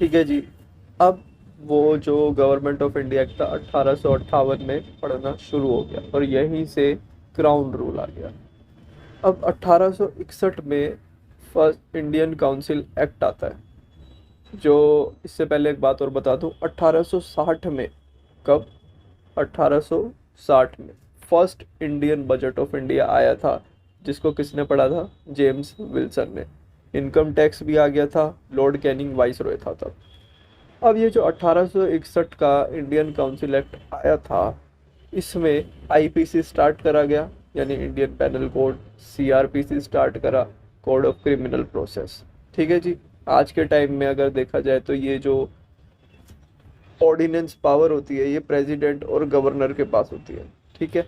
ठीक है जी। अब वो जो गवर्नमेंट ऑफ इंडिया एक्ट था 1858 में पढ़ना शुरू हो गया और यहीं से क्राउन रूल आ गया। अब 1861 में फर्स्ट इंडियन काउंसिल एक्ट आता है। जो इससे पहले एक बात और बता दूं, 1860 में, कब, 1860 में first Indian budget of India आया था, जिसको किसने पढ़ा था? जेम्स विल्सन ने। इनकम टैक्स भी आ गया था, लॉर्ड कैनिंग वाइसरॉय था तब। अब ये जो 1861 का इंडियन काउंसिल एक्ट आया था, इसमें आईपीसी स्टार्ट करा गया, यानी Indian penal code. CrPC start करा, कोड ऑफ क्रिमिनल प्रोसेस। ठीक है जी। आज के टाइम में अगर देखा जाए तो ये जो ऑर्डिनेंस पावर होती है, ये प्रेसिडेंट और गवर्नर के पास होती है। ठीक है।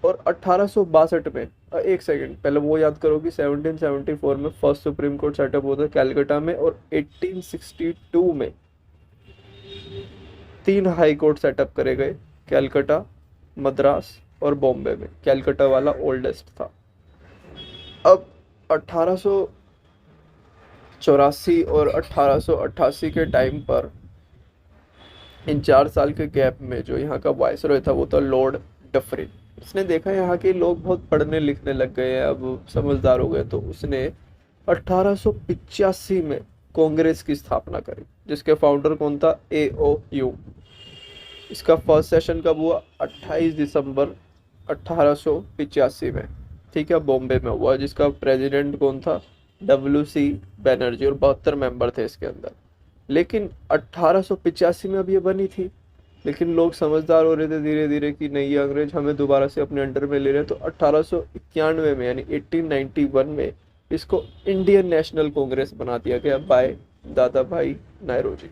और 1862 में, एक सेकंड पहले वो याद करो कि 1774 में फर्स्ट सुप्रीम कोर्ट सेटअप हुआ था कैलकाटा में, और 1862 में 3 हाई कोर्ट सेटअप करे गए, कैलकाटा, मद्रास और बॉम्बे में। कैलकाटा वाला ओल्डेस्ट था। अब 1884 और 1888 के टाइम पर, इन 4 साल के गैप में, जो यहाँ का वायसरॉय था वो था लॉर्ड डफरिन। उसने देखा यहाँ के लोग बहुत पढ़ने लिखने लग गए हैं, अब समझदार हो गए, तो उसने 1885 में कांग्रेस की स्थापना करी, जिसके फाउंडर कौन था? ए ओ यू। इसका फर्स्ट सेशन कब हुआ? 28 दिसंबर 1885 में। ठीक है, बॉम्बे में हुआ, जिसका प्रेसिडेंट कौन था? डब्ल्यू सी बैनर्जी, और 72 मेंबर थे इसके अंदर। लेकिन 1885 में अब ये बनी थी, लेकिन लोग समझदार हो रहे थे धीरे धीरे कि नहीं, ये अंग्रेज हमें दोबारा से अपने अंडर में ले रहे हैं। तो 1891 में, यानी 1891 में, इसको इंडियन नेशनल कांग्रेस बना दिया गया बाय दादा भाई नायरोजी।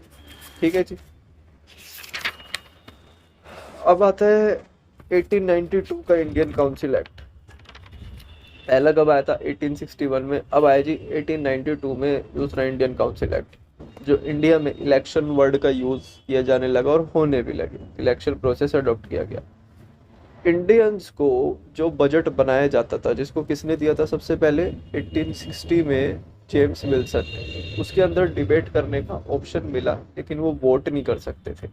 ठीक है जी। अब आता है 1892 का इंडियन काउंसिल एक्ट। पहला कब आया था? 1861 में। अब आया जी 1892 में दूसरा इंडियन काउंसिल एक्ट, जो इंडिया में इलेक्शन वर्ड का यूज किया जाने लगा और होने भी लगे। इलेक्शन प्रोसेस अडॉप्ट किया गया। इंडियंस को जो बजट बनाया जाता था, जिसको किसने दिया था सबसे पहले? 1860 में जेम्स विल्सन ने। उसके अंदर डिबेट करने का ऑप्शन मिला, लेकिन वो वोट नहीं कर सकते थे।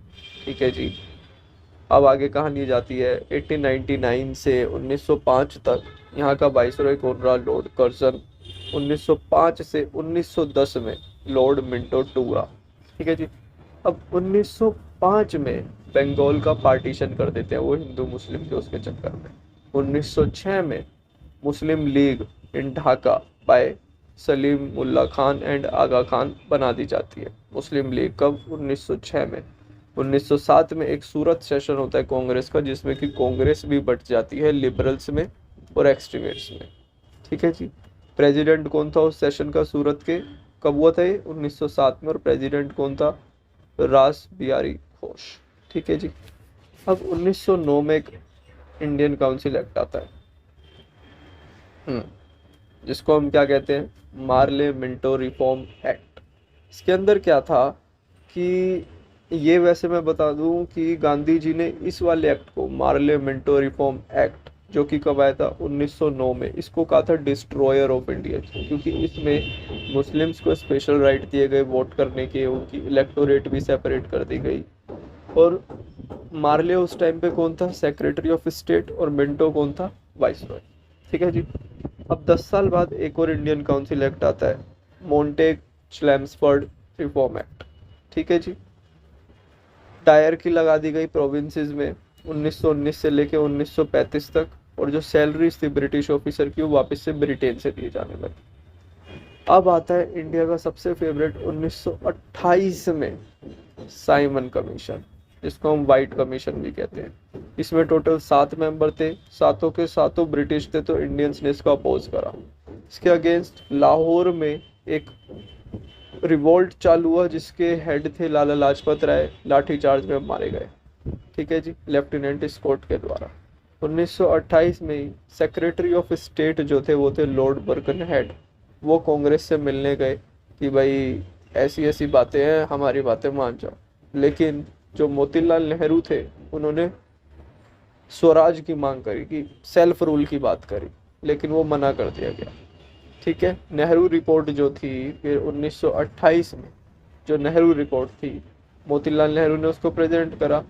ठीक है जी। अब आगे कहानी जाती है 1899 से 1905 तक। यहाँ का वाइसरॉय कौन रहा? Lord Curzon. 1905 से 1910 में लॉर्ड मिंटो टू रहा। ठीक है जी। अब 1905 में बंगाल का पार्टीशन कर देते हैं वो हिंदू मुस्लिम के उसके चक्कर में। 1906 में Muslim League in Dhaka by Salim Ullah Khan and Aga Khan बना दी जाती है। मुस्लिम लीग कब? 1906 में। 1907 में एक सूरत सेशन होता है कांग्रेस का, जिसमें कि कांग्रेस भी बट जाती है लिबरल्स में और एक्सट्रीमिस्ट्स में। ठीक है जी। प्रेसिडेंट कौन था उस सेशन का सूरत के? कब हुआ था ये? 1907 में। और प्रेसिडेंट कौन था? रास बिहारी घोष। ठीक है जी। अब 1909 में एक इंडियन काउंसिल एक्ट आता है, जिसको हम क्या कहते हैं? Morley Minto reform act. इसके अंदर क्या था कि, ये वैसे मैं बता दूं कि गांधी जी ने इस वाले एक्ट को, मार्ले मिंटो रिफॉर्म एक्ट, जो कि कब आया था? 1909 में, इसको कहा था डिस्ट्रॉयर ऑफ इंडिया, क्योंकि इसमें मुस्लिम्स को स्पेशल राइट दिए गए वोट करने के, उनकी इलेक्टोरेट भी सेपरेट कर दी गई। और मार्ले उस टाइम पे कौन था? Secretary of state. और मिंटो कौन था? वाइसरॉय। ठीक है जी। अब 10 साल बाद एक और इंडियन काउंसिल एक्ट आता है, मोंटेग चैम्सफोर्ड रिफॉर्म एक्ट। ठीक है जी। टायरकी लगा दी गई प्रोविंसेस में 1919 से लेके 1935 तक, और जो सैलरीज थी ब्रिटिश ऑफिसर की, वो वापस से ब्रिटेन से दिए जाने लगे। अब आता है इंडिया का सबसे फेवरेट, 1928 में साइमन कमीशन, जिसको हम वाइट कमीशन भी कहते हैं। इसमें टोटल 7 मेंबर थे, सातों के सातों ब्रिटिश थे, तो इंडियंस ने इसको अपोज करा। इसके अगेंस्ट लाहौर में एक रिवोल्ट चालू हुआ, जिसके हेड थे लाला लाजपत राय, लाठीचार्ज में मारे गए। ठीक है जी, लेफ्टिनेंट स्कॉट के द्वारा। 1928 में ही सेक्रेटरी ऑफ स्टेट जो थे वो थे लॉर्ड बर्कनहेड। वो कांग्रेस से मिलने गए कि भाई ऐसी ऐसी बातें हैं, हमारी बातें मान जाओ। लेकिन जो मोतीलाल नेहरू थे, उन्होंने स्वराज की मांग करी, कि सेल्फ रूल की बात करी, लेकिन वो मना कर दिया गया। ठीक है। नेहरू रिपोर्ट जो थी फिर 1928 में जो नेहरू रिपोर्ट थी, मोतीलाल नेहरू ने उसको प्रेजेंट करा।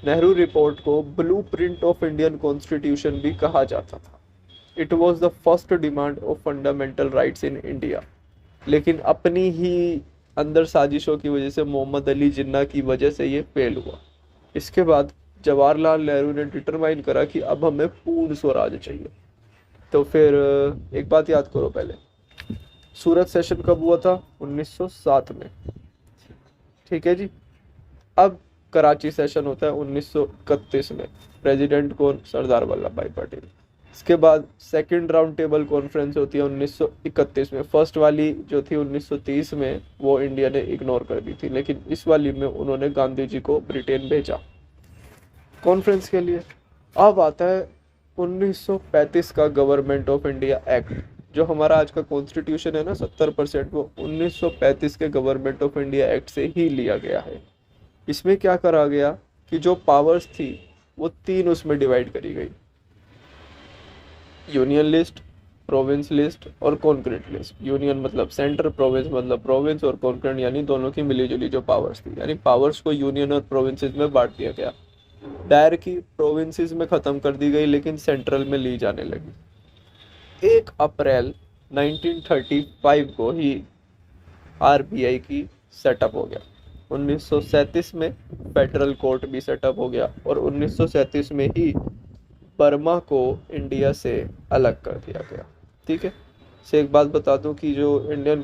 नेहरू रिपोर्ट को ब्लूप्रिंट ऑफ इंडियन कॉन्स्टिट्यूशन भी कहा जाता था। It was the first demand of fundamental rights in India. लेकिन अपनी ही अंदर साजिशों की वजह से, मोहम्मद अली जिन्ना की वजह से ये फेल हुआ। इसके बाद जवाहरलाल नेहरू ने डिटरमाइन करा कि अब हमें पूर्ण स्वराज चाहिए। तो फिर एक बात याद करो पहले, सूरत सेशन कब हुआ था? 1907 में, ठीक है जी। अब कराची सेशन होता है 1931 में। प्रेसिडेंट कौन? सरदार वल्लभ भाई पटेल। इसके बाद सेकंड राउंड टेबल कॉन्फ्रेंस होती है 1931 में। फर्स्ट वाली जो थी 1930 में, वो इंडिया ने इग्नोर कर दी थी, लेकिन इस वाली में उन्होंने गांधी जी को ब्रिटेन भेजा कॉन्फ्रेंस के लिए। अब आता है 1935 का गवर्नमेंट ऑफ इंडिया एक्ट। जो हमारा आज का कॉन्स्टिट्यूशन है ना 70%, वो 1935 के गवर्नमेंट ऑफ इंडिया एक्ट से ही लिया गया है। इसमें क्या करा गया कि जो पावर्स थी वो तीन उसमें डिवाइड करी गई, यूनियन लिस्ट, प्रोविंस लिस्ट और कॉन्करेंट लिस्ट। यूनियन मतलब सेंटर, प्रोविंस मतलब प्रोविंस, और कॉन्करेंट यानी दोनों की मिलीजुली जो पावर्स थी। यानी पावर्स को यूनियन और प्रोविंसेस में बांट दिया गया। डायरेक्टली प्रोविंसेस में ख़त्म कर दी गई, लेकिन सेंट्रल में ली जाने लगी। 1 अप्रैल 1935 को ही आरबीआई की सेटअप हो गया। 1937 में फेडरल कोर्ट भी सेटअप हो गया, और 1937 में ही बर्मा को इंडिया से अलग कर दिया गया। ठीक है। से एक बात बता दूं कि जो इंडियन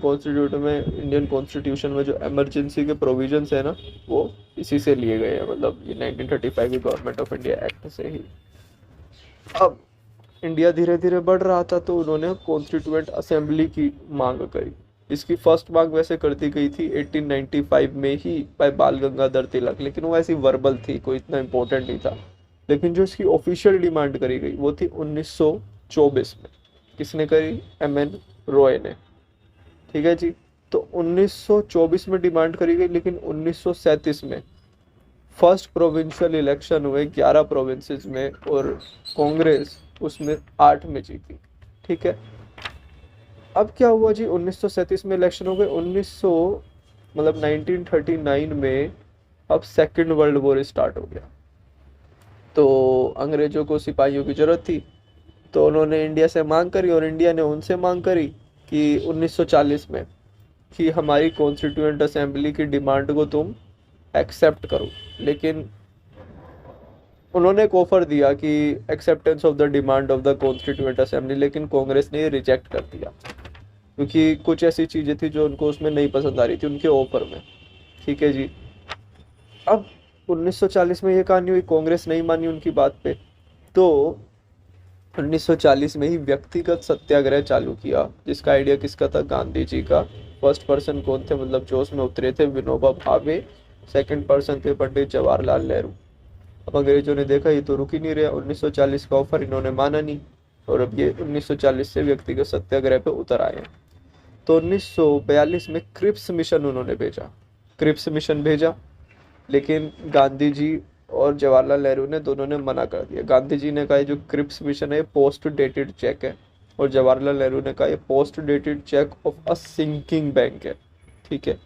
कॉन्स्टिट्यूशन में जो इमरजेंसी के प्रोविजंस है ना, वो इसी से लिए गए हैं, मतलब ये 1935 के गवर्नमेंट ऑफ इंडिया एक्ट से ही। अब इंडिया धीरे धीरे बढ़ रहा था, तो उन्होंने कॉन्स्टिट्यूएंट असेंबली की मांग करी। इसकी फर्स्ट मांग वैसे कर दी गई थी 1895 में ही बाय बाल गंगाधर तिलक, लेकिन वो ऐसी वर्बल थी, कोई इतना इंपॉर्टेंट नहीं था। लेकिन जो इसकी ऑफिशियल डिमांड करी गई वो थी 1924 में। किसने करी? MN रॉय ने। ठीक है जी। तो 1924 में डिमांड करी गई, लेकिन 1937 में फर्स्ट प्रोविंशियल इलेक्शन हुए 11 प्रोविंसेस में, और कांग्रेस उसमें 8 में जीती। ठीक है। अब क्या हुआ जी, 1937 में इलेक्शन हो गए। 1939 में अब सेकेंड वर्ल्ड वॉर स्टार्ट हो गया। तो अंग्रेजों को सिपाहियों की जरूरत थी, तो उन्होंने इंडिया से मांग करी, और इंडिया ने उनसे मांग करी कि 1940 में कि हमारी कॉन्स्टिट्यूएंट असेंबली की डिमांड को तुम एक्सेप्ट करो। लेकिन उन्होंने एक ऑफर दिया कि acceptance of the demand of the constituent assembly, लेकिन कांग्रेस ने रिजेक्ट कर दिया, क्योंकि कुछ ऐसी चीज़ें थी जो उनको उसमें नहीं पसंद आ रही थी उनके ऑफर में। ठीक है जी। अब 1940 में ये कहानी हुई, कांग्रेस नहीं मानी उनकी बात पे, तो 1940 में ही व्यक्तिगत सत्याग्रह चालू किया, जिसका आइडिया किसका था? गांधी जी का। फर्स्ट पर्सन कौन थे, मतलब जो उसमें उतरे थे? विनोबा भावे। सेकंड पर्सन थे पंडित जवाहरलाल नेहरू। अब अंग्रेजों ने देखा ये तो रुक ही नहीं रहा, 1940 का ऑफर इन्होंने माना नहीं, और अब ये 1940 से व्यक्तिगत सत्याग्रह पे उतर आए हैं। तो 1942 में क्रिप्स मिशन उन्होंने भेजा। क्रिप्स मिशन भेजा, लेकिन गांधी जी और जवाहरलाल नेहरू ने दोनों ने मना कर दिया। गांधी जी ने कहा जो क्रिप्स मिशन है पोस्ट डेटेड चेक है, और जवाहरलाल नेहरू ने कहा ये post dated cheque of a sinking bank है। ठीक है।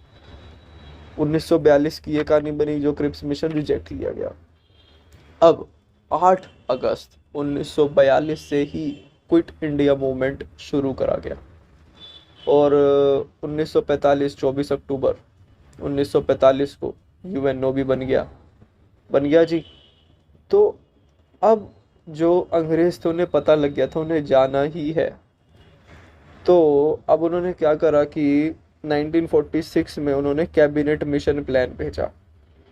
1942 की ये कहानी बनी, जो क्रिप्स मिशन रिजेक्ट किया गया। अब 8 अगस्त 1942 से ही क्विट इंडिया मूवमेंट शुरू करा गया, और 1945 24 अक्टूबर 1945 को यूएनओ भी बन गया जी। तो अब जो अंग्रेज थे उन्हें पता लग गया था, उन्हें जाना ही है। तो अब उन्होंने क्या करा कि 1946 में उन्होंने कैबिनेट मिशन प्लान भेजा।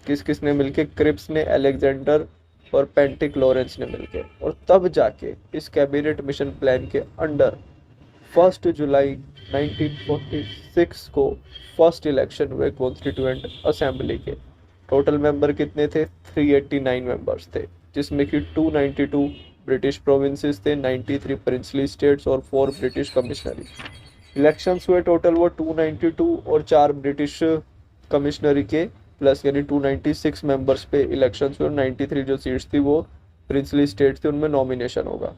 किस किस ने मिलके? क्रिप्स ने, अलेक्जेंडर और पेंटिक लॉरेंस ने मिलके। और तब जाके इस कैबिनेट मिशन प्लान के अंडर 1 जुलाई 1946 को फर्स्ट इलेक्शन हुए कॉन्स्टिट्यूएंट असेंबली के। टोटल मेंबर कितने थे? 389 मेंबर्स थे, जिसमें कि 292 ब्रिटिश प्रोविंसेस थे, 93 प्रिंसली स्टेट्स और 4 ब्रिटिश कमिश्नरी। इलेक्शंस हुए टोटल वो 292 और 4 ब्रिटिश कमिश्नरी के प्लस, यानी 296 मेंबर्स पे इलेक्शंस हुए, और 93 जो सीट्स थी वो प्रिंसली स्टेट्स थी, उनमें नॉमिनेशन होगा।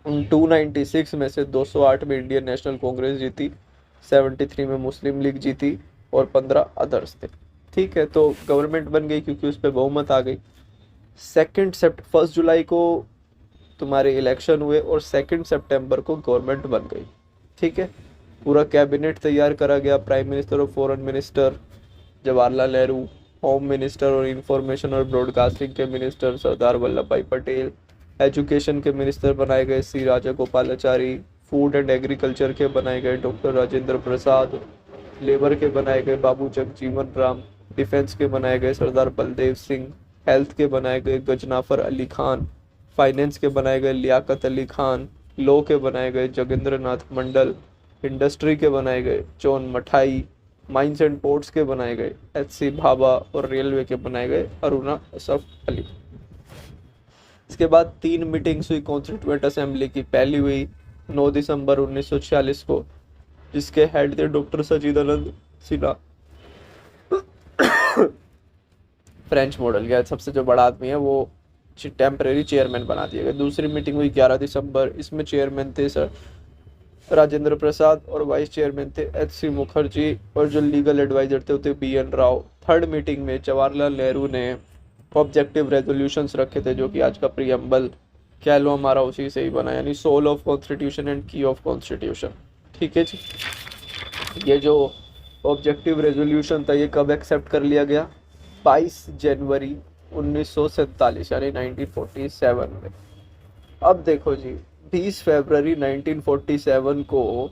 296 में से 208 में इंडियन नेशनल कांग्रेस जीती, 73 में मुस्लिम लीग जीती, और 15 अदर्स थे। ठीक है, तो गवर्नमेंट बन गई क्योंकि उस पर बहुमत आ गई। 1 जुलाई को तुम्हारे इलेक्शन हुए और 2 सितंबर को गवर्नमेंट बन गई। ठीक है, पूरा कैबिनेट तैयार करा गया। प्राइम मिनिस्टर और foreign minister Jawaharlal Nehru, home minister और इंफॉर्मेशन और ब्रॉडकास्टिंग के मिनिस्टर सरदार वल्लभ भाई पटेल, एजुकेशन के मिनिस्टर बनाए गए सी राजा गोपालाचारी, फूड एंड एग्रीकल्चर के बनाए गए डॉक्टर राजेंद्र प्रसाद, लेबर के बनाए गए बाबू जगजीवन राम, डिफेंस के बनाए गए सरदार बलदेव सिंह, हेल्थ के बनाए गए गजनाफर अली खान, फाइनेंस के बनाए गए लियाकत अली खान, लॉ के बनाए गए जोगेंद्र नाथ मंडल, इंडस्ट्री के बनाए गए जॉन मठाई, माइंस एंड पोर्ट्स के बनाए गए एच.सी. भाभा और रेलवे के बनाए गए अरुणा असफ अली। इसके बाद 3 मीटिंग्स हुई कॉन्स्टिट्यूएंट असेंबली की। पहली हुई 9 दिसंबर 1946 को, जिसके हेड थे doctor Sachchidanand Sinha, French model का सबसे जो बड़ा आदमी है वो टेम्परेरी चेयरमैन बना दिया गया। दूसरी मीटिंग हुई 11 दिसंबर, इसमें चेयरमैन थे सर राजेंद्र प्रसाद और वाइस चेयरमैन थे एच.सी. मुखर्जी और जो लीगल एडवाइजर थे वो थे बी.एन. राव। थर्ड मीटिंग में जवाहरलाल नेहरू ने ऑब्जेक्टिव रेजोल्यूशंस रखे थे, जो कि आज का प्रीएम्बल कह लो हमारा उसी से ही बना, यानी सोल ऑफ कॉन्स्टिट्यूशन एंड की ऑफ कॉन्स्टिट्यूशन। ठीक है जी, ये जो ऑब्जेक्टिव रेजोल्यूशन था ये कब एक्सेप्ट कर लिया गया? 22 जनवरी 1947 यानी 1947 में। अब देखो जी, 20 फरवरी 1947 को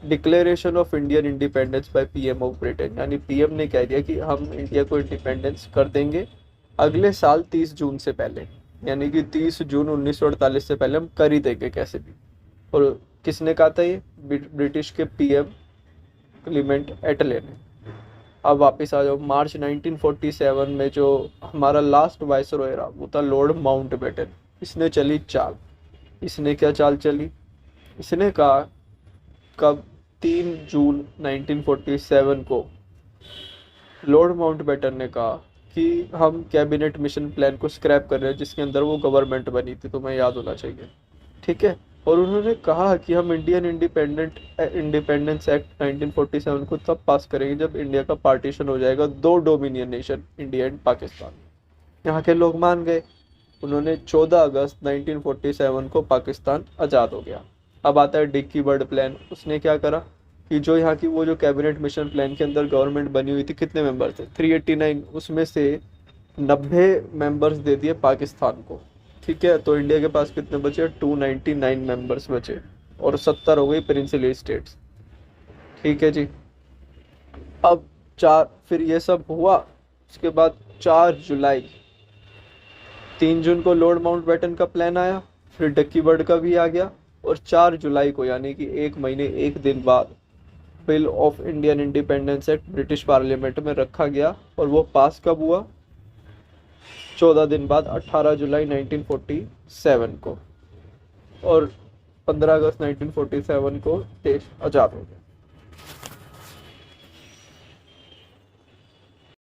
declaration of Indian independence by PM of Britain, यानी पीएम ने कह दिया कि हम इंडिया को इंडिपेंडेंस कर देंगे अगले साल 30 जून से पहले, यानी कि 30 जून 1948 से पहले हम कर ही देंगे कैसे भी। और किसने कहा था ये? ब्रिटिश के पीएम क्लीमेंट एटले ने। अब वापस आ जाओ, मार्च 1947 में जो हमारा लास्ट वाइसरॉय रहा वो था लॉर्ड माउंटबेटन। इसने चली चाल। इसने क्या चाल चली? इसने कहा कब 3 जून 1947 को लॉर्ड माउंटबेटन ने कहा कि हम कैबिनेट मिशन प्लान को स्क्रैप कर रहे हैं, जिसके अंदर वो गवर्नमेंट बनी थी, तुम्हें याद होना चाहिए। ठीक है, और उन्होंने कहा कि हम इंडियन इंडिपेंडेंस एक्ट 1947 को तब पास करेंगे जब इंडिया का पार्टीशन हो जाएगा 2 dominion nation, India and Pakistan. यहाँ के लोग मान गए। उन्होंने 14 अगस्त 1947 को पाकिस्तान आज़ाद हो गया। अब आता है डिक्की बर्ड प्लान। उसने क्या करा कि जो यहाँ की वो जो कैबिनेट मिशन प्लान के अंदर गवर्नमेंट बनी हुई थी, कितने मेंबर थे? 389, उसमें से 90 मेंबर्स दे दिए पाकिस्तान को। ठीक है, तो इंडिया के पास कितने बचे? 299 मेंबर्स बचे और 70 हो गई प्रिंसिपल स्टेट्स। ठीक है जी। अब फिर ये सब हुआ। उसके बाद 4 जुलाई, 3 जून को लॉर्ड माउंटबेटन का प्लान आया, फिर डक्की बर्ड का भी आ गया, और 4 जुलाई को यानी कि 1 महीने 1 दिन बाद bill of Indian independence act British parliament में रखा गया। और वो पास कब हुआ? 14 दिन बाद 18 जुलाई 1947 को, और 15 अगस्त 1947 को देश आज़ाद हो गया।